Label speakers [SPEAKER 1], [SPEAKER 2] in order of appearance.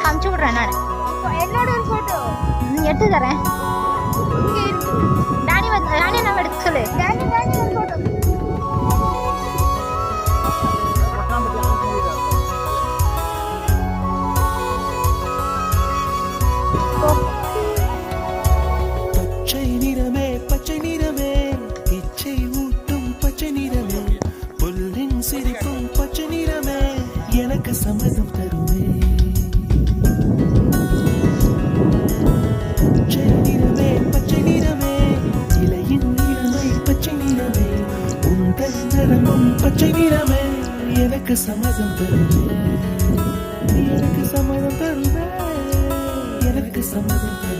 [SPEAKER 1] அமுச்சு விடுறேன் நான்.
[SPEAKER 2] என்னோட ஒரு போட்டோ
[SPEAKER 1] எடுத்து தரேன்.
[SPEAKER 2] இங்க இருக்கு.
[SPEAKER 1] ராணி நம்ம எடுத்து சொல்லு.
[SPEAKER 2] டானி ஒரு போட்டோ.
[SPEAKER 3] பச்சை நிறமே இச்சை ஊட்டும் பச்சை நிறமே புல்லின் சிரிக்கும் பச்சை நிறமே எனக்கு சம்மதம் தருமே. பச்சை நிறமே இலையின் நிறமை பச்சை நிறமே உங்கள் நிறமும் பச்சை நிறமே எனக்கு சம்மதம் தருமே. எனக்கு சம்மதம் தருமே. எனக்கு சம்மதம் தருமே.